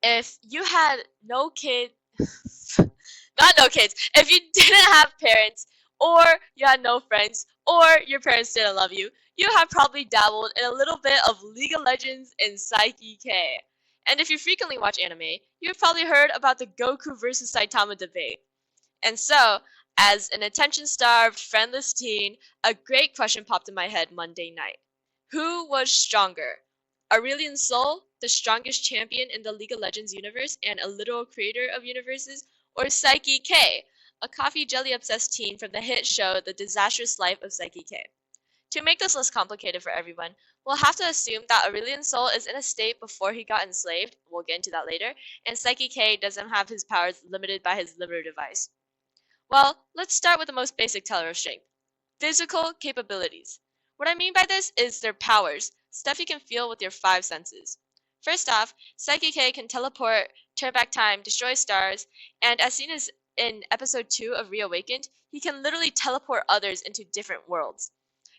If you had no kid, not no kids, if you didn't have parents, or you had no friends, or your parents didn't love you, you have probably dabbled in a little bit of League of Legends and Saiki K. And if you frequently watch anime, you've probably heard about the Goku versus Saitama debate. And so, as an attention-starved, friendless teen, a great question popped in my head Monday night. Who was stronger? Aurelion Sol, the strongest champion in the League of Legends universe and a literal creator of universes, or Saiki K, a coffee jelly obsessed teen from the hit show The Disastrous Life of Saiki K? To make this less complicated for everyone, we'll have to assume that Aurelion Sol is in a state before he got enslaved, we'll get into that later, and Saiki K doesn't have his powers limited by his liver device. Well, let's start with the most basic teller of strength. Physical capabilities. What I mean by this is their powers, stuff you can feel with your five senses. First off, Saiki K can teleport, turn back time, destroy stars, and as seen as in episode 2 of Reawakened, he can literally teleport others into different worlds.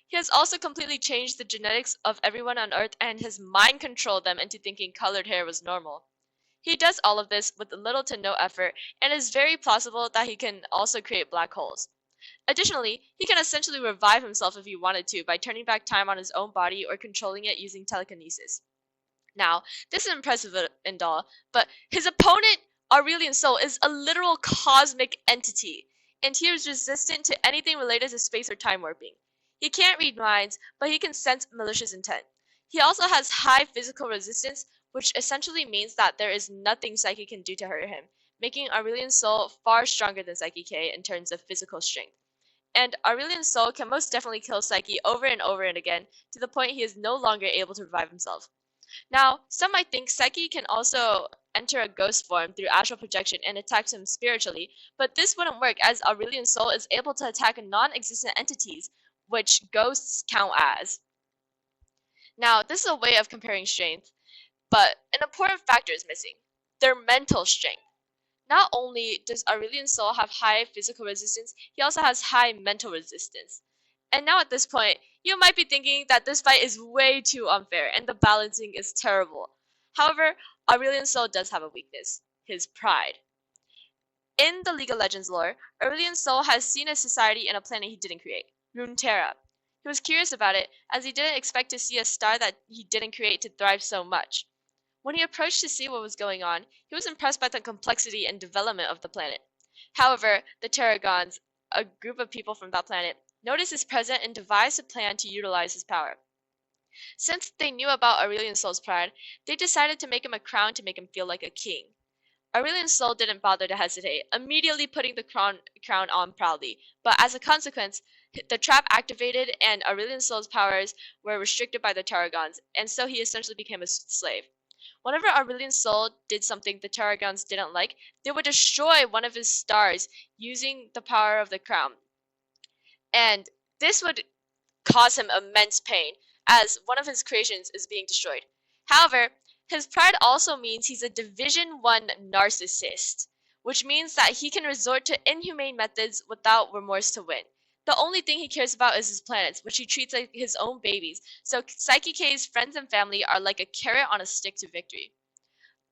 He has also completely changed the genetics of everyone on Earth and has mind controlled them into thinking colored hair was normal. He does all of this with little to no effort, and it is very plausible that he can also create black holes. Additionally, he can essentially revive himself if he wanted to by turning back time on his own body or controlling it using telekinesis. Now, this is impressive and all, but his opponent, Aurelion Sol, is a literal cosmic entity, and he is resistant to anything related to space or time warping. He can't read minds, but he can sense malicious intent. He also has high physical resistance, which essentially means that there is nothing Saiki can do to hurt him, making Aurelion Sol far stronger than Saiki K in terms of physical strength. And Aurelion Sol can most definitely kill Saiki over and again, to the point he is no longer able to revive himself. Now, some might think Saiki can also enter a ghost form through astral projection and attack him spiritually, but this wouldn't work as Aurelion Sol is able to attack non-existent entities, which ghosts count as. Now, this is a way of comparing strength, but an important factor is missing: their mental strength. Not only does Aurelion Sol have high physical resistance, he also has high mental resistance. And now at this point, you might be thinking that this fight is way too unfair and the balancing is terrible. However, Aurelion Sol does have a weakness: his pride. In the League of Legends lore, Aurelion Sol has seen a society in a planet he didn't create, Runeterra. He was curious about it, as he didn't expect to see a star that he didn't create to thrive so much. When he approached to see what was going on, he was impressed by the complexity and development of the planet. However, the Terragons, a group of people from that planet, noticed his presence and devised a plan to utilize his power. Since they knew about Aurelion Sol's pride, they decided to make him a crown to make him feel like a king. Aurelion Sol didn't bother to hesitate, immediately putting the crown on proudly, but as a consequence, the trap activated and Aurelion Sol's powers were restricted by the Terragons, and so he essentially became a slave. Whenever Aurelion Sol did something the Terragons didn't like, they would destroy one of his stars using the power of the crown. And this would cause him immense pain, as one of his creations is being destroyed. However, his pride also means he's a Division 1 narcissist, which means that he can resort to inhumane methods without remorse to win. The only thing he cares about is his planets, which he treats like his own babies, so Saiki K's friends and family are like a carrot on a stick to victory.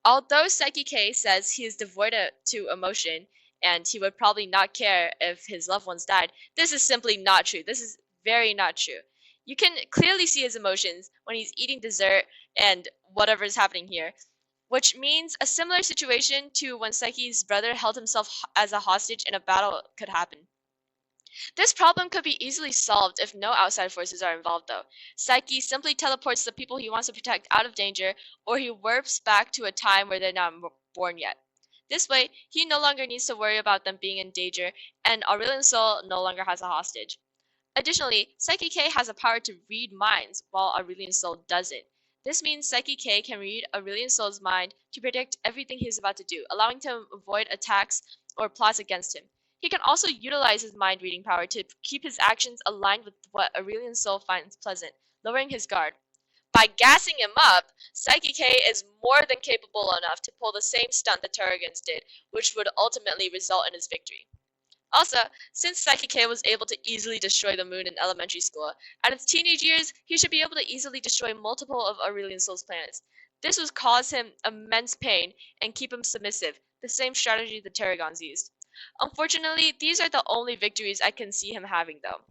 Although Saiki K says he is devoid to emotion, and he would probably not care if his loved ones died, this is simply not true. This is very not true. You can clearly see his emotions when he's eating dessert and whatever is happening here, which means a similar situation to when Saiki's brother held himself as a hostage in a battle could happen. This problem could be easily solved if no outside forces are involved though. Saiki simply teleports the people he wants to protect out of danger, or he warps back to a time where they're not born yet. This way, he no longer needs to worry about them being in danger, and Aurelion Sol no longer has a hostage. Additionally, Saiki K has a power to read minds, while Aurelion Sol doesn't. This means Saiki K can read Aurelion Sol's mind to predict everything he is about to do, allowing him to avoid attacks or plots against him. He can also utilize his mind-reading power to keep his actions aligned with what Aurelion Sol finds pleasant, lowering his guard. By gassing him up, Saiki K is more than capable enough to pull the same stunt the Terragons did, which would ultimately result in his victory. Also, since Saiki K was able to easily destroy the moon in elementary school, at its teenage years, he should be able to easily destroy multiple of Aurelion Sol's planets. This would cause him immense pain and keep him submissive, the same strategy the Tarragons used. Unfortunately, these are the only victories I can see him having though.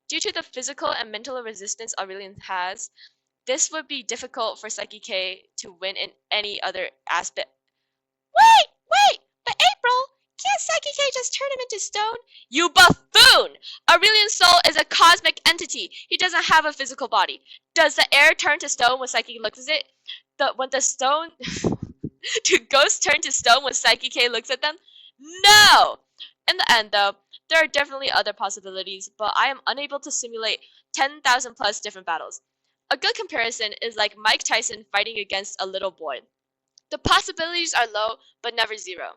Due to the physical and mental resistance Aurelion has, this would be difficult for Saiki K to win in any other aspect. Wait! But April, can't Saiki K just turn him into stone? You buffoon! Aurelion's soul is a cosmic entity. He doesn't have a physical body. Does the air turn to stone when Saiki looks at it? When the stone do ghosts turn to stone when Saiki K looks at them? No! In the end, though, there are definitely other possibilities, but I am unable to simulate 10,000 plus different battles. A good comparison is like Mike Tyson fighting against a little boy. The possibilities are low, but never zero.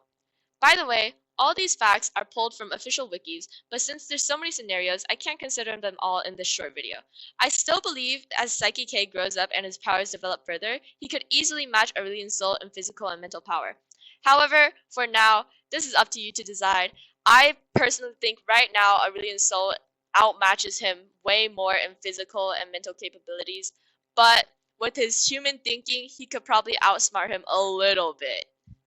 By the way, all these facts are pulled from official wikis, but since there's so many scenarios, I can't consider them all in this short video. I still believe as Saiki K grows up and his powers develop further, he could easily match Aurelion's soul in physical and mental power. However, for now, this is up to you to decide. I personally think right now Aurelion's soul outmatches him way more in physical and mental capabilities, but with his human thinking, he could probably outsmart him a little bit.